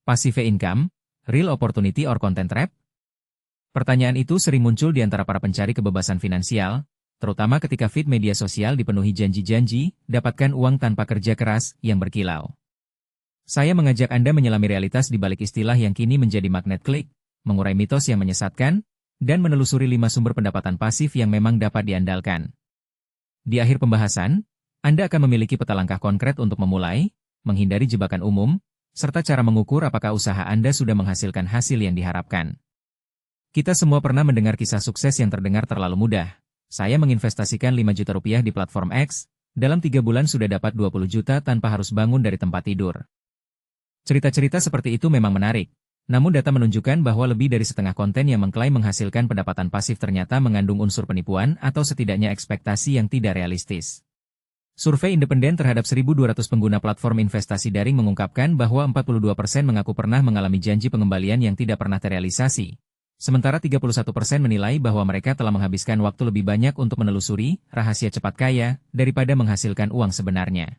Passive income, real opportunity or content trap? Pertanyaan itu sering muncul di antara para pencari kebebasan finansial, terutama ketika feed media sosial dipenuhi janji-janji, dapatkan uang tanpa kerja keras, yang berkilau. Saya mengajak Anda menyelami realitas di balik istilah yang kini menjadi magnet klik, mengurai mitos yang menyesatkan, dan menelusuri 5 sumber pendapatan pasif yang memang dapat diandalkan. Di akhir pembahasan, Anda akan memiliki peta langkah konkret untuk memulai, menghindari jebakan umum, serta cara mengukur apakah usaha Anda sudah menghasilkan hasil yang diharapkan. Kita semua pernah mendengar kisah sukses yang terdengar terlalu mudah. Saya menginvestasikan 5 juta rupiah di platform X, dalam 3 bulan sudah dapat 20 juta tanpa harus bangun dari tempat tidur. Cerita-cerita seperti itu memang menarik, namun data menunjukkan bahwa lebih dari setengah konten yang mengklaim menghasilkan pendapatan pasif ternyata mengandung unsur penipuan atau setidaknya ekspektasi yang tidak realistis. Survei independen terhadap 1.200 pengguna platform investasi daring mengungkapkan bahwa 42% mengaku pernah mengalami janji pengembalian yang tidak pernah terrealisasi. Sementara 31% menilai bahwa mereka telah menghabiskan waktu lebih banyak untuk menelusuri rahasia cepat kaya daripada menghasilkan uang sebenarnya.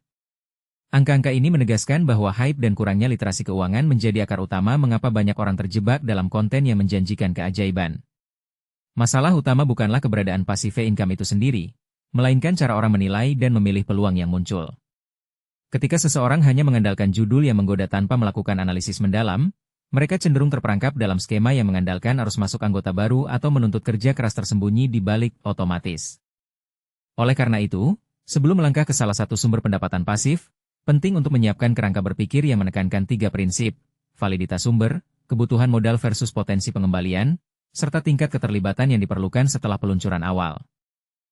Angka-angka ini menegaskan bahwa hype dan kurangnya literasi keuangan menjadi akar utama mengapa banyak orang terjebak dalam konten yang menjanjikan keajaiban. Masalah utama bukanlah keberadaan passive income itu sendiri, melainkan cara orang menilai dan memilih peluang yang muncul. Ketika seseorang hanya mengandalkan judul yang menggoda tanpa melakukan analisis mendalam, mereka cenderung terperangkap dalam skema yang mengandalkan arus masuk anggota baru atau menuntut kerja keras tersembunyi di balik otomatis. Oleh karena itu, sebelum melangkah ke salah satu sumber pendapatan pasif, penting untuk menyiapkan kerangka berpikir yang menekankan 3 prinsip: validitas sumber, kebutuhan modal versus potensi pengembalian, serta tingkat keterlibatan yang diperlukan setelah peluncuran awal.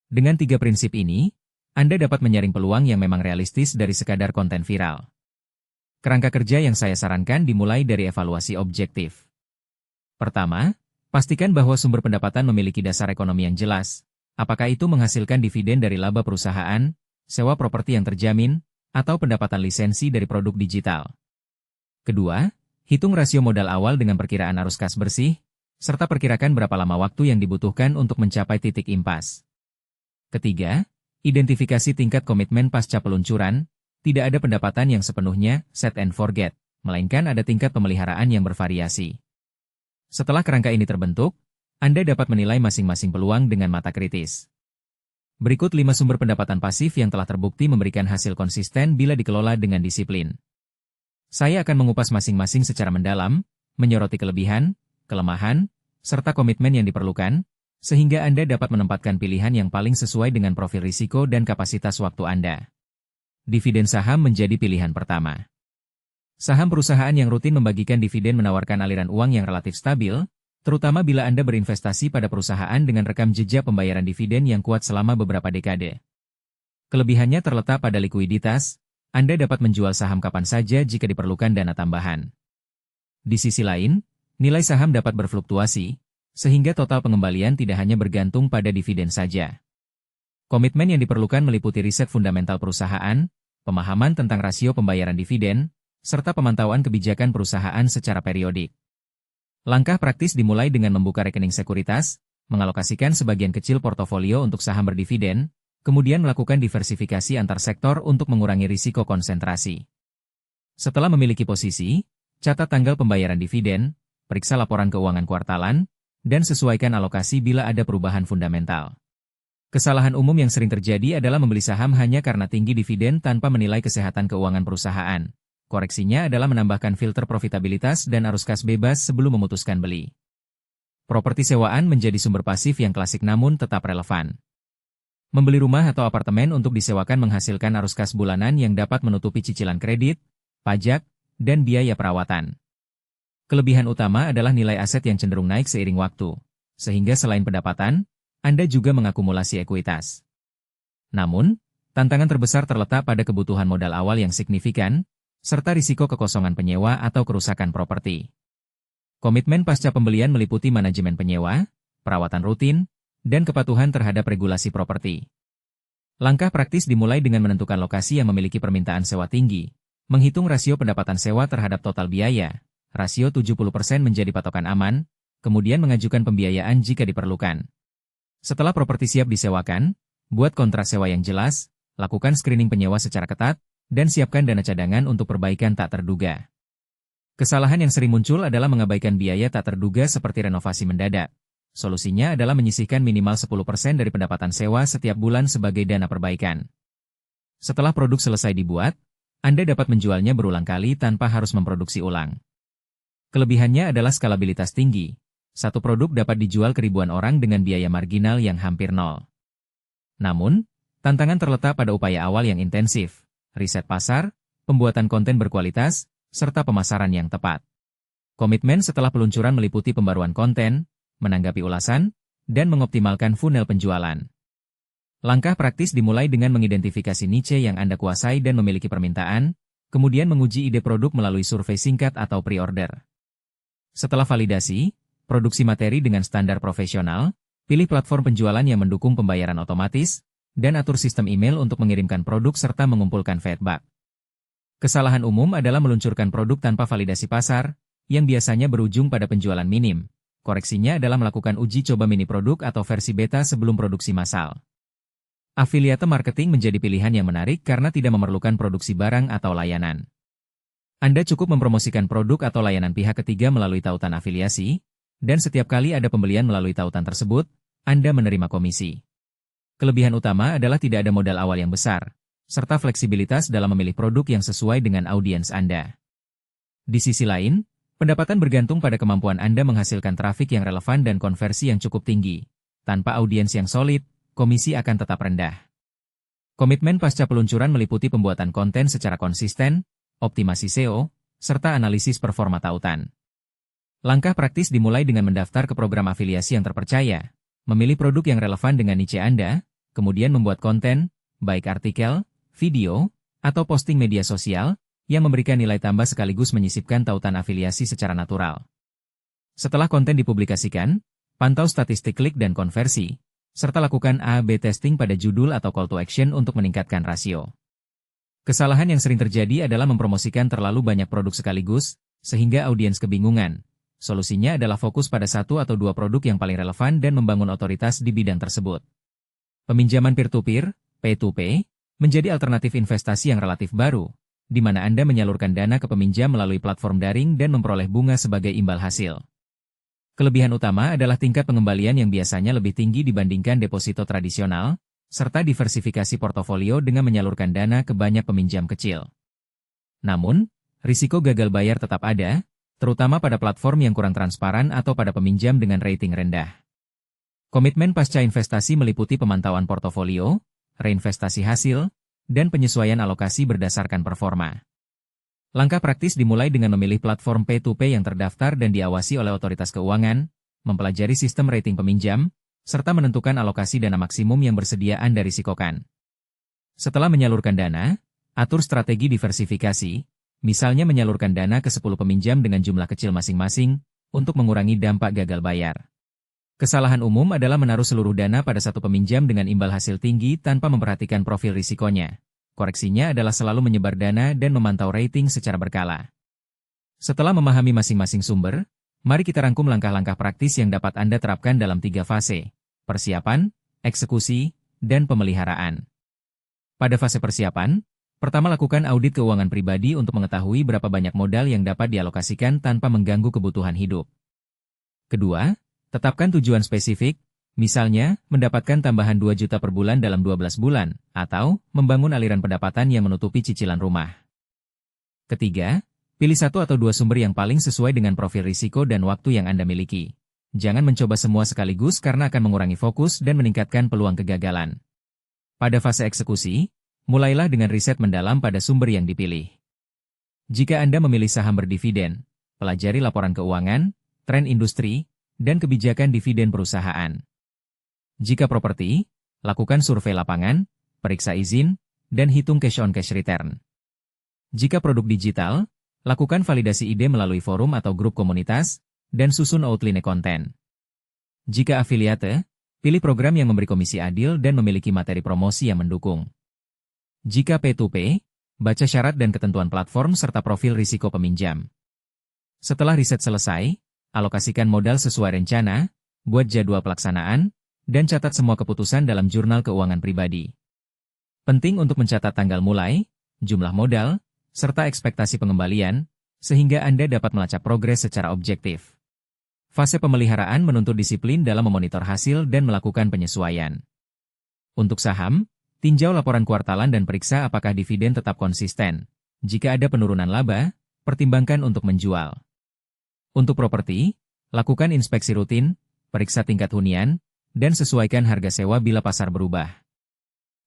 Dengan 3 prinsip ini, Anda dapat menyaring peluang yang memang realistis dari sekadar konten viral. Kerangka kerja yang saya sarankan dimulai dari evaluasi objektif. Pertama, pastikan bahwa sumber pendapatan memiliki dasar ekonomi yang jelas. Apakah itu menghasilkan dividen dari laba perusahaan, sewa properti yang terjamin, atau pendapatan lisensi dari produk digital. Kedua, hitung rasio modal awal dengan perkiraan arus kas bersih, serta perkirakan berapa lama waktu yang dibutuhkan untuk mencapai titik impas. Ketiga, identifikasi tingkat komitmen pasca peluncuran. Tidak ada pendapatan yang sepenuhnya set and forget, melainkan ada tingkat pemeliharaan yang bervariasi. Setelah kerangka ini terbentuk, Anda dapat menilai masing-masing peluang dengan mata kritis. Berikut 5 sumber pendapatan pasif yang telah terbukti memberikan hasil konsisten bila dikelola dengan disiplin. Saya akan mengupas masing-masing secara mendalam, menyoroti kelebihan, kelemahan, serta komitmen yang diperlukan, sehingga Anda dapat menempatkan pilihan yang paling sesuai dengan profil risiko dan kapasitas waktu Anda. Dividen saham menjadi pilihan pertama. Saham perusahaan yang rutin membagikan dividen menawarkan aliran uang yang relatif stabil, terutama bila Anda berinvestasi pada perusahaan dengan rekam jejak pembayaran dividen yang kuat selama beberapa dekade. Kelebihannya terletak pada likuiditas, Anda dapat menjual saham kapan saja jika diperlukan dana tambahan. Di sisi lain, nilai saham dapat berfluktuasi, sehingga total pengembalian tidak hanya bergantung pada dividen saja. Komitmen yang diperlukan meliputi riset fundamental perusahaan, pemahaman tentang rasio pembayaran dividen, serta pemantauan kebijakan perusahaan secara periodik. Langkah praktis dimulai dengan membuka rekening sekuritas, mengalokasikan sebagian kecil portofolio untuk saham berdividen, kemudian melakukan diversifikasi antar sektor untuk mengurangi risiko konsentrasi. Setelah memiliki posisi, catat tanggal pembayaran dividen, periksa laporan keuangan kuartalan, dan sesuaikan alokasi bila ada perubahan fundamental. Kesalahan umum yang sering terjadi adalah membeli saham hanya karena tinggi dividen tanpa menilai kesehatan keuangan perusahaan. Koreksinya adalah menambahkan filter profitabilitas dan arus kas bebas sebelum memutuskan beli. Properti sewaan menjadi sumber pasif yang klasik namun tetap relevan. Membeli rumah atau apartemen untuk disewakan menghasilkan arus kas bulanan yang dapat menutupi cicilan kredit, pajak, dan biaya perawatan. Kelebihan utama adalah nilai aset yang cenderung naik seiring waktu, sehingga selain pendapatan, Anda juga mengakumulasi ekuitas. Namun, tantangan terbesar terletak pada kebutuhan modal awal yang signifikan, serta risiko kekosongan penyewa atau kerusakan properti. Komitmen pasca pembelian meliputi manajemen penyewa, perawatan rutin, dan kepatuhan terhadap regulasi properti. Langkah praktis dimulai dengan menentukan lokasi yang memiliki permintaan sewa tinggi, menghitung rasio pendapatan sewa terhadap total biaya, rasio 70% menjadi patokan aman, kemudian mengajukan pembiayaan jika diperlukan. Setelah properti siap disewakan, buat kontrak sewa yang jelas, lakukan screening penyewa secara ketat, dan siapkan dana cadangan untuk perbaikan tak terduga. Kesalahan yang sering muncul adalah mengabaikan biaya tak terduga seperti renovasi mendadak. Solusinya adalah menyisihkan minimal 10% dari pendapatan sewa setiap bulan sebagai dana perbaikan. Setelah produk selesai dibuat, Anda dapat menjualnya berulang kali tanpa harus memproduksi ulang. Kelebihannya adalah skalabilitas tinggi. Satu produk dapat dijual ke ribuan orang dengan biaya marginal yang hampir nol. Namun, tantangan terletak pada upaya awal yang intensif, riset pasar, pembuatan konten berkualitas, serta pemasaran yang tepat. Komitmen setelah peluncuran meliputi pembaruan konten, menanggapi ulasan, dan mengoptimalkan funnel penjualan. Langkah praktis dimulai dengan mengidentifikasi niche yang Anda kuasai dan memiliki permintaan, kemudian menguji ide produk melalui survei singkat atau pre-order. Setelah validasi, produksi materi dengan standar profesional, pilih platform penjualan yang mendukung pembayaran otomatis, dan atur sistem email untuk mengirimkan produk serta mengumpulkan feedback. Kesalahan umum adalah meluncurkan produk tanpa validasi pasar, yang biasanya berujung pada penjualan minim. Koreksinya adalah melakukan uji coba mini produk atau versi beta sebelum produksi massal. Affiliate marketing menjadi pilihan yang menarik karena tidak memerlukan produksi barang atau layanan. Anda cukup mempromosikan produk atau layanan pihak ketiga melalui tautan afiliasi, dan setiap kali ada pembelian melalui tautan tersebut, Anda menerima komisi. Kelebihan utama adalah tidak ada modal awal yang besar, serta fleksibilitas dalam memilih produk yang sesuai dengan audiens Anda. Di sisi lain, pendapatan bergantung pada kemampuan Anda menghasilkan trafik yang relevan dan konversi yang cukup tinggi. Tanpa audiens yang solid, komisi akan tetap rendah. Komitmen pasca peluncuran meliputi pembuatan konten secara konsisten, optimasi SEO, serta analisis performa tautan. Langkah praktis dimulai dengan mendaftar ke program afiliasi yang terpercaya, memilih produk yang relevan dengan niche Anda, kemudian membuat konten, baik artikel, video, atau posting media sosial, yang memberikan nilai tambah sekaligus menyisipkan tautan afiliasi secara natural. Setelah konten dipublikasikan, pantau statistik klik dan konversi, serta lakukan A/B testing pada judul atau call to action untuk meningkatkan rasio. Kesalahan yang sering terjadi adalah mempromosikan terlalu banyak produk sekaligus, sehingga audiens kebingungan. Solusinya adalah fokus pada satu atau dua produk yang paling relevan dan membangun otoritas di bidang tersebut. Peminjaman peer-to-peer, P2P, menjadi alternatif investasi yang relatif baru, di mana Anda menyalurkan dana ke peminjam melalui platform daring dan memperoleh bunga sebagai imbal hasil. Kelebihan utama adalah tingkat pengembalian yang biasanya lebih tinggi dibandingkan deposito tradisional, serta diversifikasi portofolio dengan menyalurkan dana ke banyak peminjam kecil. Namun, risiko gagal bayar tetap ada, terutama pada platform yang kurang transparan atau pada peminjam dengan rating rendah. Komitmen pasca investasi meliputi pemantauan portofolio, reinvestasi hasil, dan penyesuaian alokasi berdasarkan performa. Langkah praktis dimulai dengan memilih platform P2P yang terdaftar dan diawasi oleh otoritas keuangan, mempelajari sistem rating peminjam, serta menentukan alokasi dana maksimum yang bersedia Anda risikokan. Setelah menyalurkan dana, atur strategi diversifikasi, misalnya menyalurkan dana ke 10 peminjam dengan jumlah kecil masing-masing, untuk mengurangi dampak gagal bayar. Kesalahan umum adalah menaruh seluruh dana pada satu peminjam dengan imbal hasil tinggi tanpa memperhatikan profil risikonya. Koreksinya adalah selalu menyebar dana dan memantau rating secara berkala. Setelah memahami masing-masing sumber, mari kita rangkum langkah-langkah praktis yang dapat Anda terapkan dalam 3 fase: persiapan, eksekusi, dan pemeliharaan. Pada fase persiapan, pertama lakukan audit keuangan pribadi untuk mengetahui berapa banyak modal yang dapat dialokasikan tanpa mengganggu kebutuhan hidup. Kedua, tetapkan tujuan spesifik, misalnya mendapatkan tambahan 2 juta per bulan dalam 12 bulan, atau membangun aliran pendapatan yang menutupi cicilan rumah. Ketiga, pilih 1 atau 2 sumber yang paling sesuai dengan profil risiko dan waktu yang Anda miliki. Jangan mencoba semua sekaligus karena akan mengurangi fokus dan meningkatkan peluang kegagalan. Pada fase eksekusi, mulailah dengan riset mendalam pada sumber yang dipilih. Jika Anda memilih saham berdividen, pelajari laporan keuangan, tren industri, dan kebijakan dividen perusahaan. Jika properti, lakukan survei lapangan, periksa izin, dan hitung cash on cash return. Jika produk digital, lakukan validasi ide melalui forum atau grup komunitas, dan susun outline konten. Jika afiliate, pilih program yang memberi komisi adil dan memiliki materi promosi yang mendukung. Jika P2P, baca syarat dan ketentuan platform serta profil risiko peminjam. Setelah riset selesai, alokasikan modal sesuai rencana, buat jadwal pelaksanaan, dan catat semua keputusan dalam jurnal keuangan pribadi. Penting untuk mencatat tanggal mulai, jumlah modal, serta ekspektasi pengembalian, sehingga Anda dapat melacak progres secara objektif. Fase pemeliharaan menuntut disiplin dalam memonitor hasil dan melakukan penyesuaian. Untuk saham, tinjau laporan kuartalan dan periksa apakah dividen tetap konsisten. Jika ada penurunan laba, pertimbangkan untuk menjual. Untuk properti, lakukan inspeksi rutin, periksa tingkat hunian, dan sesuaikan harga sewa bila pasar berubah.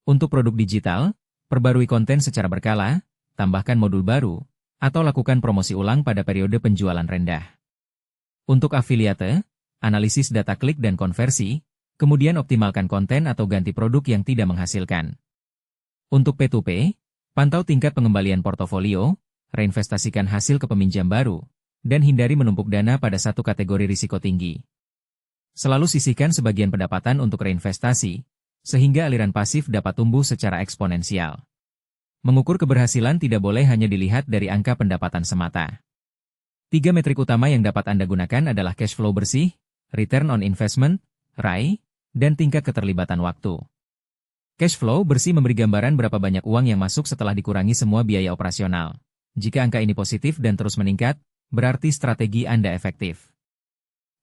Untuk produk digital, perbarui konten secara berkala, tambahkan modul baru, atau lakukan promosi ulang pada periode penjualan rendah. Untuk afiliate, analisis data klik dan konversi, kemudian optimalkan konten atau ganti produk yang tidak menghasilkan. Untuk P2P, pantau tingkat pengembalian portofolio, reinvestasikan hasil ke peminjam baru, dan hindari menumpuk dana pada satu kategori risiko tinggi. Selalu sisihkan sebagian pendapatan untuk reinvestasi, sehingga aliran pasif dapat tumbuh secara eksponensial. Mengukur keberhasilan tidak boleh hanya dilihat dari angka pendapatan semata. 3 metrik utama yang dapat Anda gunakan adalah cash flow bersih, return on investment, ROI, dan tingkat keterlibatan waktu. Cash flow bersih memberi gambaran berapa banyak uang yang masuk setelah dikurangi semua biaya operasional. Jika angka ini positif dan terus meningkat, berarti strategi Anda efektif.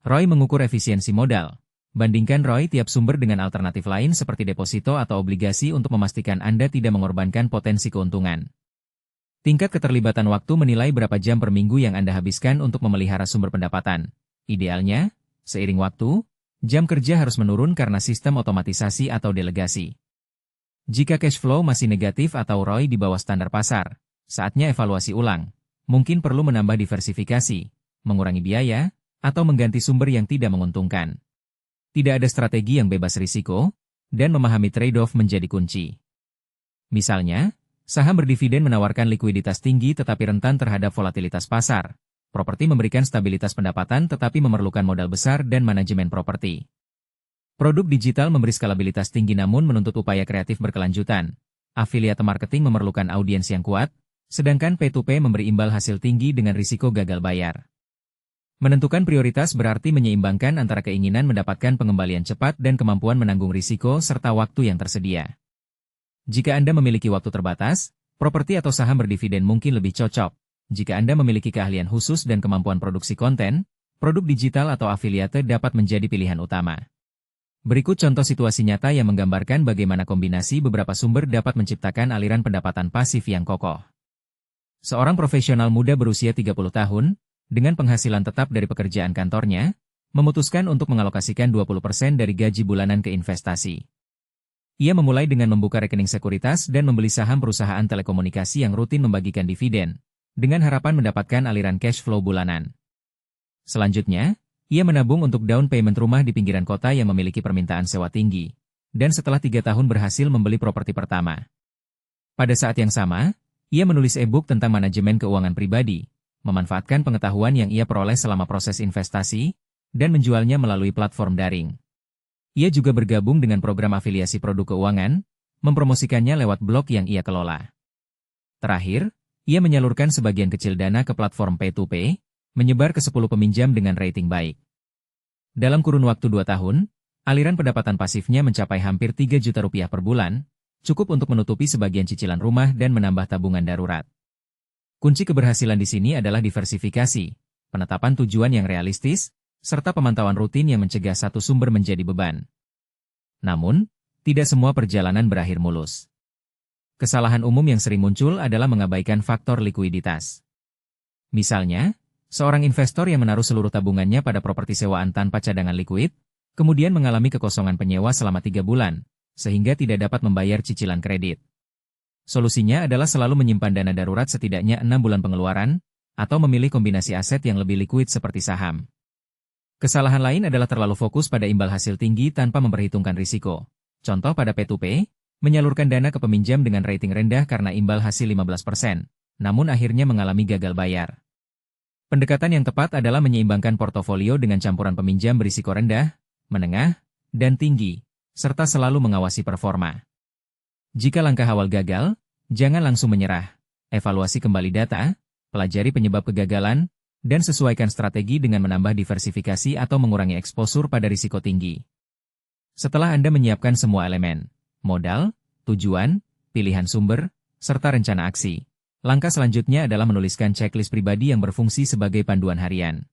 ROI mengukur efisiensi modal. Bandingkan ROI tiap sumber dengan alternatif lain seperti deposito atau obligasi untuk memastikan Anda tidak mengorbankan potensi keuntungan. Tingkat keterlibatan waktu menilai berapa jam per minggu yang Anda habiskan untuk memelihara sumber pendapatan. Idealnya, seiring waktu, jam kerja harus menurun karena sistem otomatisasi atau delegasi. Jika cash flow masih negatif atau ROI di bawah standar pasar, saatnya evaluasi ulang. Mungkin perlu menambah diversifikasi, mengurangi biaya, atau mengganti sumber yang tidak menguntungkan. Tidak ada strategi yang bebas risiko, dan memahami trade-off menjadi kunci. Misalnya, saham berdividen menawarkan likuiditas tinggi tetapi rentan terhadap volatilitas pasar. Properti memberikan stabilitas pendapatan tetapi memerlukan modal besar dan manajemen properti. Produk digital memberi skalabilitas tinggi namun menuntut upaya kreatif berkelanjutan. Afiliate marketing memerlukan audiens yang kuat, sedangkan P2P memberi imbal hasil tinggi dengan risiko gagal bayar. Menentukan prioritas berarti menyeimbangkan antara keinginan mendapatkan pengembalian cepat dan kemampuan menanggung risiko serta waktu yang tersedia. Jika Anda memiliki waktu terbatas, properti atau saham berdividen mungkin lebih cocok. Jika Anda memiliki keahlian khusus dan kemampuan produksi konten, produk digital atau afiliate dapat menjadi pilihan utama. Berikut contoh situasi nyata yang menggambarkan bagaimana kombinasi beberapa sumber dapat menciptakan aliran pendapatan pasif yang kokoh. Seorang profesional muda berusia 30 tahun, dengan penghasilan tetap dari pekerjaan kantornya, memutuskan untuk mengalokasikan 20% dari gaji bulanan ke investasi. Ia memulai dengan membuka rekening sekuritas dan membeli saham perusahaan telekomunikasi yang rutin membagikan dividen, dengan harapan mendapatkan aliran cash flow bulanan. Selanjutnya, ia menabung untuk down payment rumah di pinggiran kota yang memiliki permintaan sewa tinggi, dan setelah 3 tahun berhasil membeli properti pertama. Pada saat yang sama, ia menulis e-book tentang manajemen keuangan pribadi, memanfaatkan pengetahuan yang ia peroleh selama proses investasi, dan menjualnya melalui platform daring. Ia juga bergabung dengan program afiliasi produk keuangan, mempromosikannya lewat blog yang ia kelola. Terakhir, ia menyalurkan sebagian kecil dana ke platform P2P, menyebar ke 10 peminjam dengan rating baik. Dalam kurun waktu 2 tahun, aliran pendapatan pasifnya mencapai hampir 3 juta rupiah per bulan, cukup untuk menutupi sebagian cicilan rumah dan menambah tabungan darurat. Kunci keberhasilan di sini adalah diversifikasi, penetapan tujuan yang realistis, serta pemantauan rutin yang mencegah satu sumber menjadi beban. Namun, tidak semua perjalanan berakhir mulus. Kesalahan umum yang sering muncul adalah mengabaikan faktor likuiditas. Misalnya, seorang investor yang menaruh seluruh tabungannya pada properti sewaan tanpa cadangan likuid, kemudian mengalami kekosongan penyewa selama 3 bulan, sehingga tidak dapat membayar cicilan kredit. Solusinya adalah selalu menyimpan dana darurat setidaknya 6 bulan pengeluaran, atau memilih kombinasi aset yang lebih likuid seperti saham. Kesalahan lain adalah terlalu fokus pada imbal hasil tinggi tanpa memperhitungkan risiko. Contoh pada P2P, menyalurkan dana ke peminjam dengan rating rendah karena imbal hasil 15%, namun akhirnya mengalami gagal bayar. Pendekatan yang tepat adalah menyeimbangkan portofolio dengan campuran peminjam berisiko rendah, menengah, dan tinggi, serta selalu mengawasi performa. Jika langkah awal gagal, jangan langsung menyerah. Evaluasi kembali data, pelajari penyebab kegagalan, dan sesuaikan strategi dengan menambah diversifikasi atau mengurangi eksposur pada risiko tinggi. Setelah Anda menyiapkan semua elemen, modal, tujuan, pilihan sumber, serta rencana aksi, Langkah selanjutnya adalah menuliskan checklist pribadi yang berfungsi sebagai panduan harian.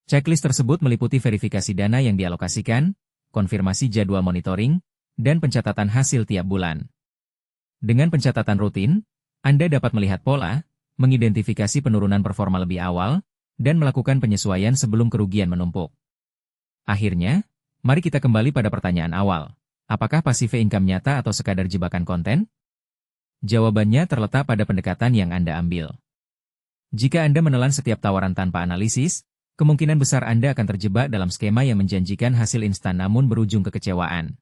Checklist tersebut meliputi verifikasi dana yang dialokasikan, konfirmasi jadwal monitoring, dan pencatatan hasil tiap bulan. Dengan pencatatan rutin, Anda dapat melihat pola, mengidentifikasi penurunan performa lebih awal, dan melakukan penyesuaian sebelum kerugian menumpuk. Akhirnya, mari kita kembali pada pertanyaan awal. Apakah passive income nyata atau sekadar jebakan konten? Jawabannya terletak pada pendekatan yang Anda ambil. Jika Anda menelan setiap tawaran tanpa analisis, kemungkinan besar Anda akan terjebak dalam skema yang menjanjikan hasil instan namun berujung kekecewaan.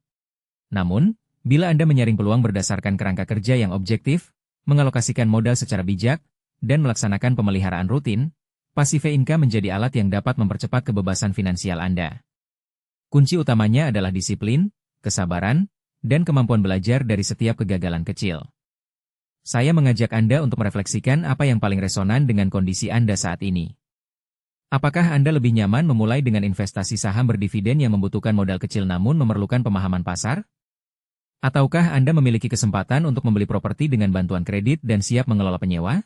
Namun, bila Anda menyaring peluang berdasarkan kerangka kerja yang objektif, mengalokasikan modal secara bijak, dan melaksanakan pemeliharaan rutin, passive income menjadi alat yang dapat mempercepat kebebasan finansial Anda. Kunci utamanya adalah disiplin, kesabaran, dan kemampuan belajar dari setiap kegagalan kecil. Saya mengajak Anda untuk merefleksikan apa yang paling resonan dengan kondisi Anda saat ini. Apakah Anda lebih nyaman memulai dengan investasi saham berdividen yang membutuhkan modal kecil namun memerlukan pemahaman pasar? Ataukah Anda memiliki kesempatan untuk membeli properti dengan bantuan kredit dan siap mengelola penyewa?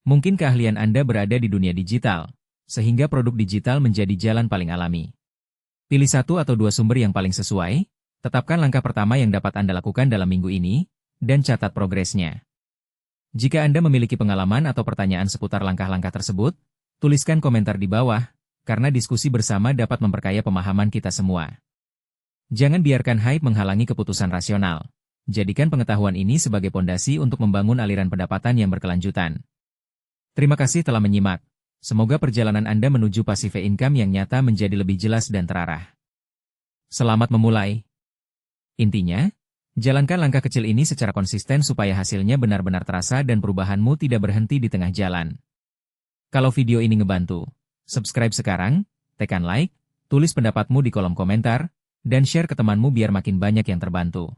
Mungkin keahlian Anda berada di dunia digital, sehingga produk digital menjadi jalan paling alami. Pilih satu atau dua sumber yang paling sesuai, tetapkan langkah pertama yang dapat Anda lakukan dalam minggu ini, dan catat progresnya. Jika Anda memiliki pengalaman atau pertanyaan seputar langkah-langkah tersebut, tuliskan komentar di bawah, karena diskusi bersama dapat memperkaya pemahaman kita semua. Jangan biarkan hype menghalangi keputusan rasional. Jadikan pengetahuan ini sebagai pondasi untuk membangun aliran pendapatan yang berkelanjutan. Terima kasih telah menyimak. Semoga perjalanan Anda menuju passive income yang nyata menjadi lebih jelas dan terarah. Selamat memulai. Intinya, jalankan langkah kecil ini secara konsisten supaya hasilnya benar-benar terasa dan perubahanmu tidak berhenti di tengah jalan. Kalau video ini ngebantu, subscribe sekarang, tekan like, tulis pendapatmu di kolom komentar, dan share ke temanmu biar makin banyak yang terbantu.